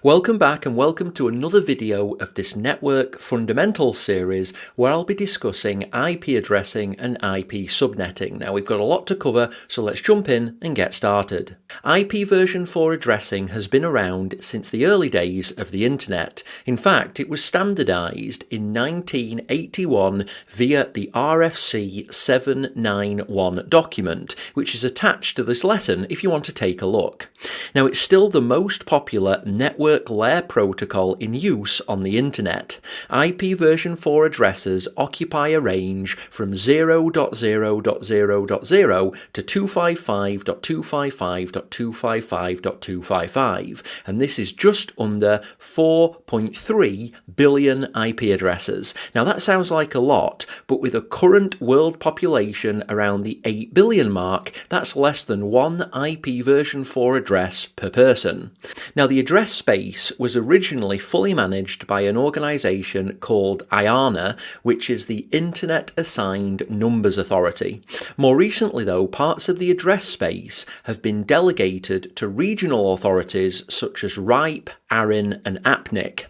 Welcome back and welcome to another video of this Network Fundamentals series where I'll be discussing IP addressing and IP subnetting. Now we've got a lot to cover, so let's jump in and get started. IP version 4 addressing has been around since the early days of the internet. In fact, it was standardized in 1981 via the RFC 791 document, which is attached to this lesson if you want to take a look. Now it's still the most popular network layer protocol in use on the internet. IP version 4 addresses occupy a range from 0.0.0.0 to 255.255.255.255, and this is just under 4.3 billion IP addresses. Now that sounds like a lot, but with a current world population around the 8 billion mark, that's less than one IP version 4 address per person. Now the address space was originally fully managed by an organization called IANA, which is the Internet Assigned Numbers Authority. More recently though, parts of the address space have been delegated to regional authorities such as RIPE, ARIN and APNIC.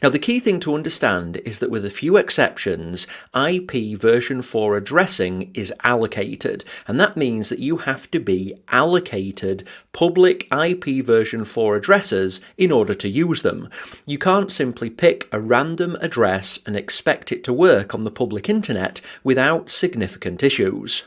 Now the key thing to understand is that with a few exceptions, IP version 4 addressing is allocated, and that means that you have to be allocated public IP version 4 addresses in order to use them. You can't simply pick a random address and expect it to work on the public internet without significant issues.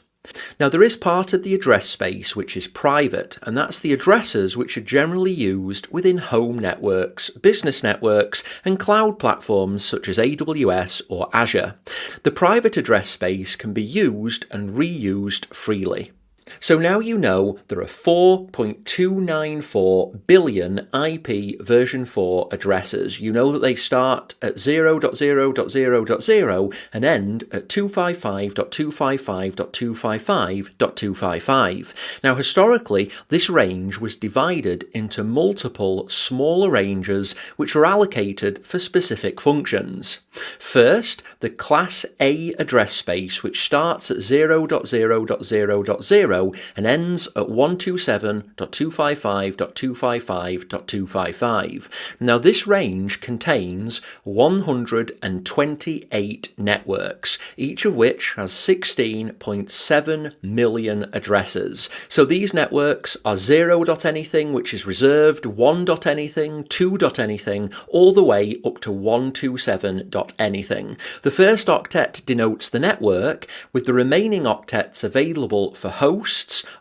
Now there is part of the address space which is private, and that's the addresses which are generally used within home networks, business networks and cloud platforms such as AWS or Azure. The private address space can be used and reused freely. So now you know there are 4.294 billion IP version 4 addresses. You know that they start at 0.0.0.0 and end at 255.255.255.255. Now historically, this range was divided into multiple smaller ranges which are allocated for specific functions. First, the Class A address space, which starts at 0.0.0.0 and ends at 127.255.255.255. Now this range contains 128 networks, each of which has 16.7 million addresses. So these networks are 0.anything, which is reserved, 1.anything, 2.anything, all the way up to 127.anything. The first octet denotes the network, with the remaining octets available for hosts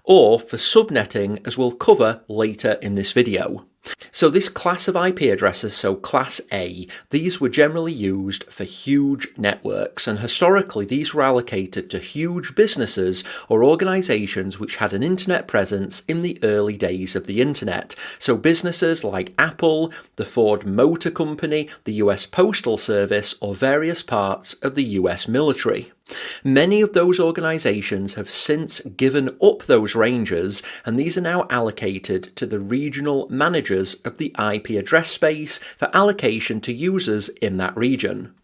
or for subnetting, as we'll cover later in this video. So this class of IP addresses, so Class A, these were generally used for huge networks, and historically these were allocated to huge businesses or organizations which had an internet presence in the early days of the internet. So businesses like Apple, the Ford Motor Company, the US Postal Service, or various parts of the US military. Many of those organizations have since given up those ranges, and these are now allocated to the regional managers of the IP address space for allocation to users in that region.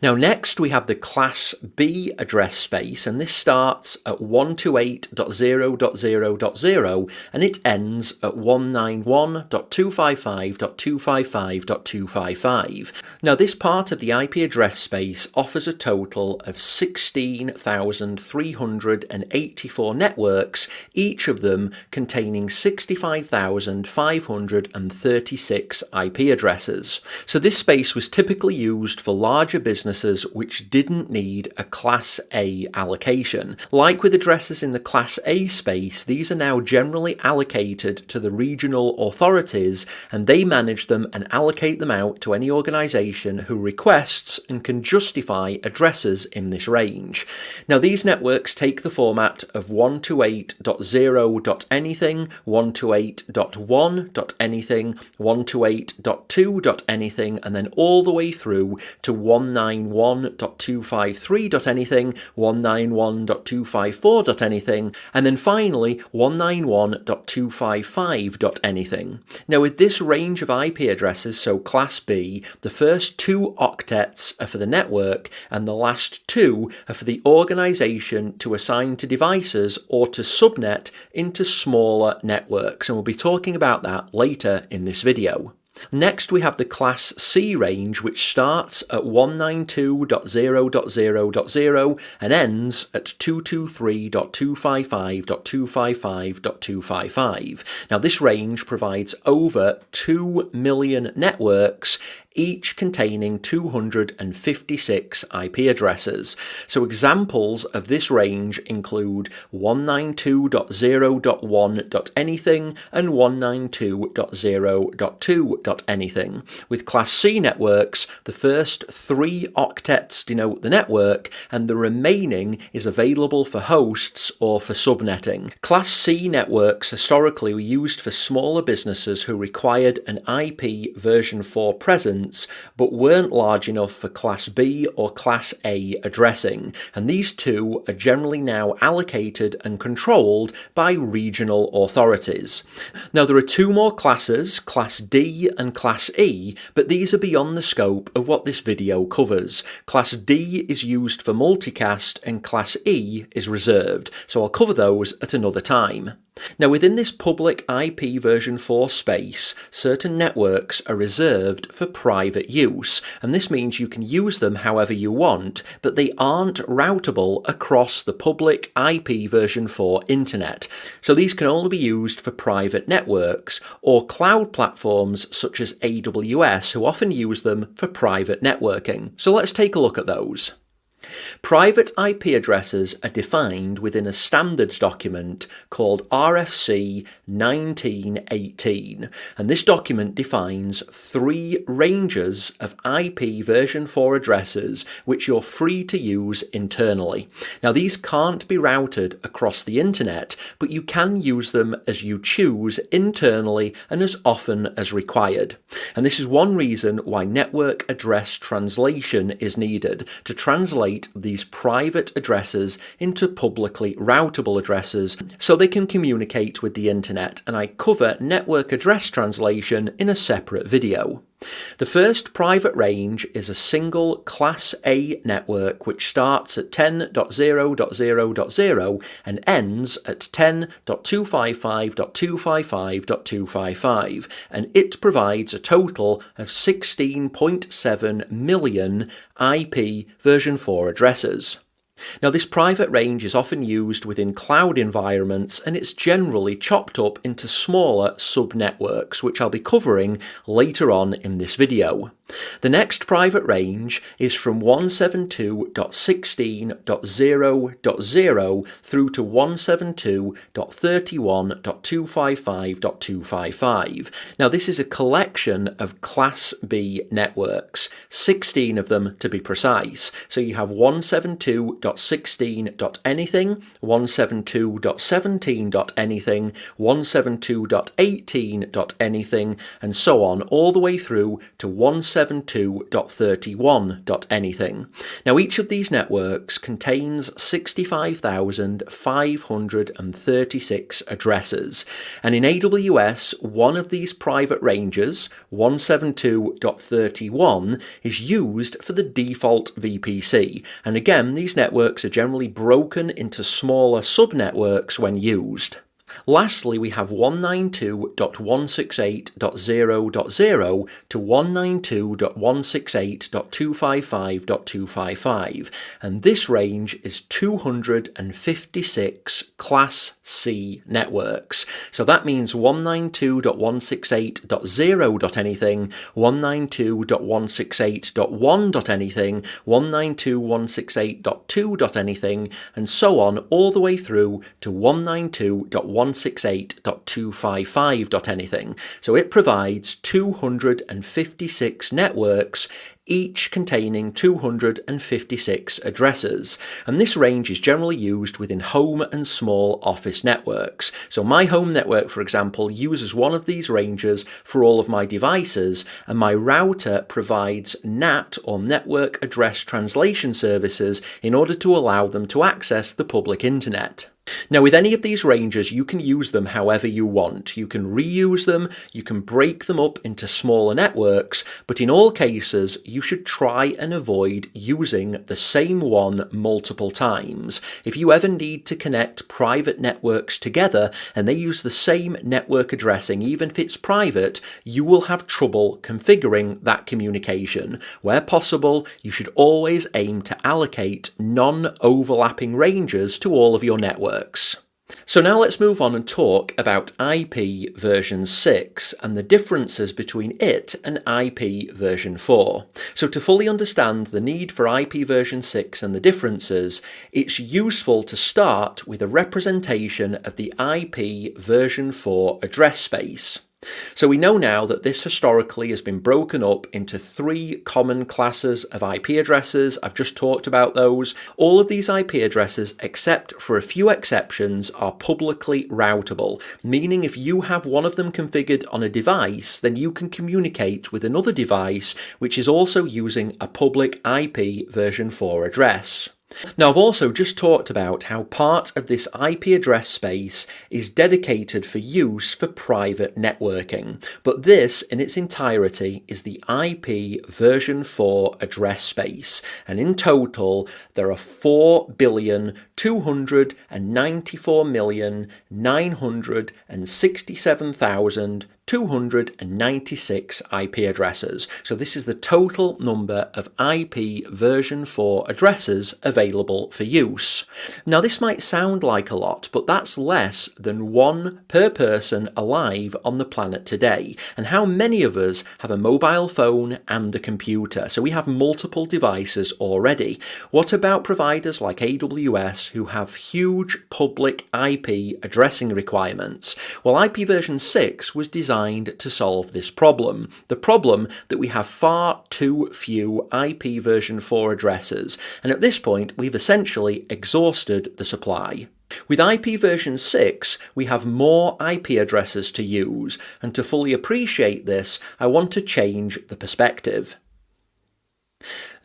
Now next we have the Class B address space, and this starts at 128.0.0.0 and it ends at 191.255.255.255. Now this part of the IP address space offers a total of 16,384 networks, each of them containing 65,536 IP addresses. So this space was typically used for larger businesses which didn't need a Class A allocation. Like with addresses in the Class A space, these are now generally allocated to the regional authorities, and they manage them and allocate them out to any organisation who requests and can justify addresses in this range. Now these networks take the format of 128.0.anything, 128.1.anything, 128.2.anything, and then all the way through to 191.253.anything, 191.254.anything, and then finally 191.255.anything. Now with this range of IP addresses, so Class B, the first two octets are for the network and the last two are for the organisation to assign to devices or to subnet into smaller networks, and we'll be talking about that later in this video. Next, we have the Class C range, which starts at 192.0.0.0 and ends at 223.255.255.255. Now, this range provides over 2 million networks, each containing 256 IP addresses. So examples of this range include 192.0.1.anything and 192.0.2.anything. With Class C networks, the first 3 octets denote the network, and the remaining is available for hosts or for subnetting. Class C networks historically were used for smaller businesses who required an IP version 4 presence but weren't large enough for Class B or Class A addressing, and these two are generally now allocated and controlled by regional authorities. Now, there are 2 more classes, Class D and Class E, but these are beyond the scope of what this video covers. Class D is used for multicast and Class E is reserved, so I'll cover those at another time. Now, within this public IP version 4 space, certain networks are reserved for private use, and this means you can use them however you want, but they aren't routable across the public IP version 4 internet. So these can only be used for private networks or cloud platforms such as AWS, who often use them for private networking. So let's take a look at those. Private IP addresses are defined within a standards document called RFC 1918, and this document defines 3 ranges of IP version 4 addresses which you're free to use internally. Now, these can't be routed across the internet, but you can use them as you choose internally and as often as required. And this is one reason why network address translation is needed, to translate these private addresses into publicly routable addresses so they can communicate with the internet, and I cover network address translation in a separate video. The first private range is a single Class A network which starts at 10.0.0.0 and ends at 10.255.255.255, and it provides a total of 16.7 million IP version 4 addresses. Now, this private range is often used within cloud environments, and it's generally chopped up into smaller subnetworks, which I'll be covering later on in this video. The next private range is from 172.16.0.0 through to 172.31.255.255. Now, this is a collection of Class B networks, 16 of them to be precise. So you have 172.16.anything, 172.17.anything, 172.18.anything, and so on, all the way through to 172.31.anything. Now, each of these networks contains 65,536 addresses, and in AWS, one of these private ranges, 172.31, is used for the default VPC, and again, these networks are generally broken into smaller subnetworks when used. Lastly, we have 192.168.0.0 to 192.168.255.255, and this range is 256 Class C networks. So that means 192.168.0.anything, 192.168.1.anything, 192.168.2.anything, and so on, all the way through to 192.168.255.anything. So it provides 256 networks, each containing 256 addresses, and this range is generally used within home and small office networks. So my home network, for example, uses one of these ranges for all of my devices, and my router provides NAT or network address translation services in order to allow them to access the public internet. Now, with any of these ranges, you can use them however you want. You can reuse them, you can break them up into smaller networks, but in all cases, you should try and avoid using the same one multiple times. If you ever need to connect private networks together and they use the same network addressing, even if it's private, you will have trouble configuring that communication. Where possible, you should always aim to allocate non-overlapping ranges to all of your networks. So now let's move on and talk about IP version 6 and the differences between it and IP version 4. So to fully understand the need for IP version 6 and the differences, it's useful to start with a representation of the IP version 4 address space. So we know now that this historically has been broken up into 3 common classes of IP addresses. I've just talked about those. All of these IP addresses, except for a few exceptions, are publicly routable, meaning if you have one of them configured on a device, then you can communicate with another device which is also using a public IP version 4 address. Now, I've also just talked about how part of this IP address space is dedicated for use for private networking, but this in its entirety is the IP version 4 address space, and in total there are 4,294,967,296 IP addresses. So this is the total number of IP version 4 addresses available for use. Now this might sound like a lot, but that's less than 1 per person alive on the planet today. And how many of us have a mobile phone and a computer? So we have multiple devices already. What about providers like AWS who have huge public IP addressing requirements? Well, IP version 6 was designed to solve this problem. The problem that we have far too few IP version 4 addresses, and at this point we've essentially exhausted the supply. With IP version 6, we have more IP addresses to use, and to fully appreciate this, I want to change the perspective.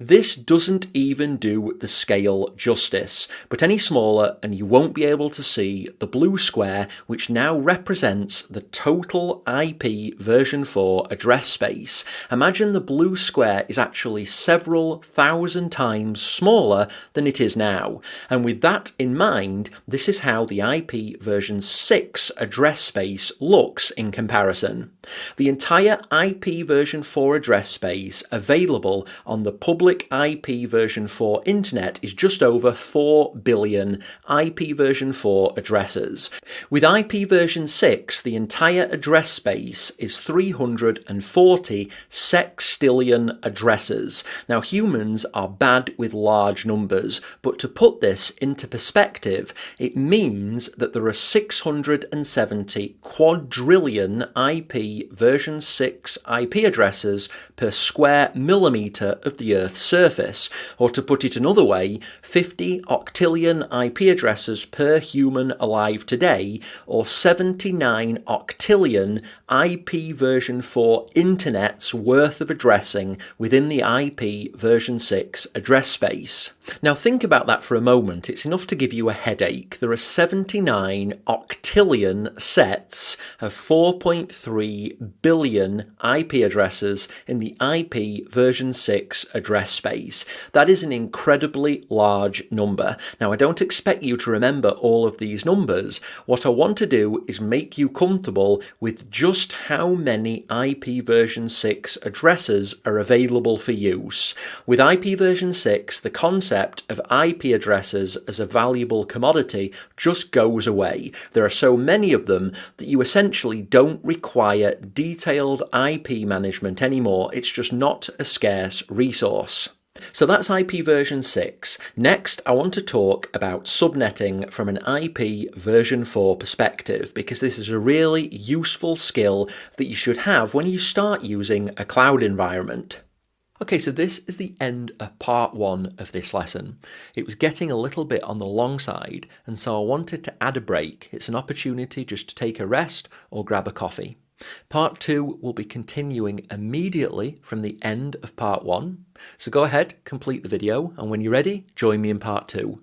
This doesn't even do the scale justice, but any smaller and you won't be able to see the blue square, which now represents the total IP version 4 address space. Imagine the blue square is actually several thousand times smaller than it is now, and with that in mind, this is how the IP version 6 address space looks in comparison. The entire IP version 4 address space available on the public IP version 4 internet is just over 4 billion IP version 4 addresses. With IP version 6, the entire address space is 340 sextillion addresses. Now, humans are bad with large numbers, but to put this into perspective, it means that there are 670 quadrillion IP version 6 IP addresses per square millimetre of the Earth's surface, or to put it another way, 50 octillion IP addresses per human alive today, or 79 octillion IP version 4 internets worth of addressing within the IP version 6 address space. Now think about that for a moment. It's enough to give you a headache. There are 79 octillion sets of 4.3 billion IP addresses in the IP version 6 address space. That is an incredibly large number. Now, I don't expect you to remember all of these numbers. What I want to do is make you comfortable with just how many IP version 6 addresses are available for use. With IP version 6, the concept of IP addresses as a valuable commodity just goes away. There are so many of them that you essentially don't require detailed IP management anymore. It's just not a scarce resource. So that's IP version 6. Next, I want to talk about subnetting from an IP version 4 perspective, because this is a really useful skill that you should have when you start using a cloud environment. Okay, so this is the end of part 1 of this lesson. It was getting a little bit on the long side, and so I wanted to add a break. It's an opportunity just to take a rest or grab a coffee. Part 2 will be continuing immediately from the end of part 1. So go ahead, complete the video, and when you're ready, join me in part 2.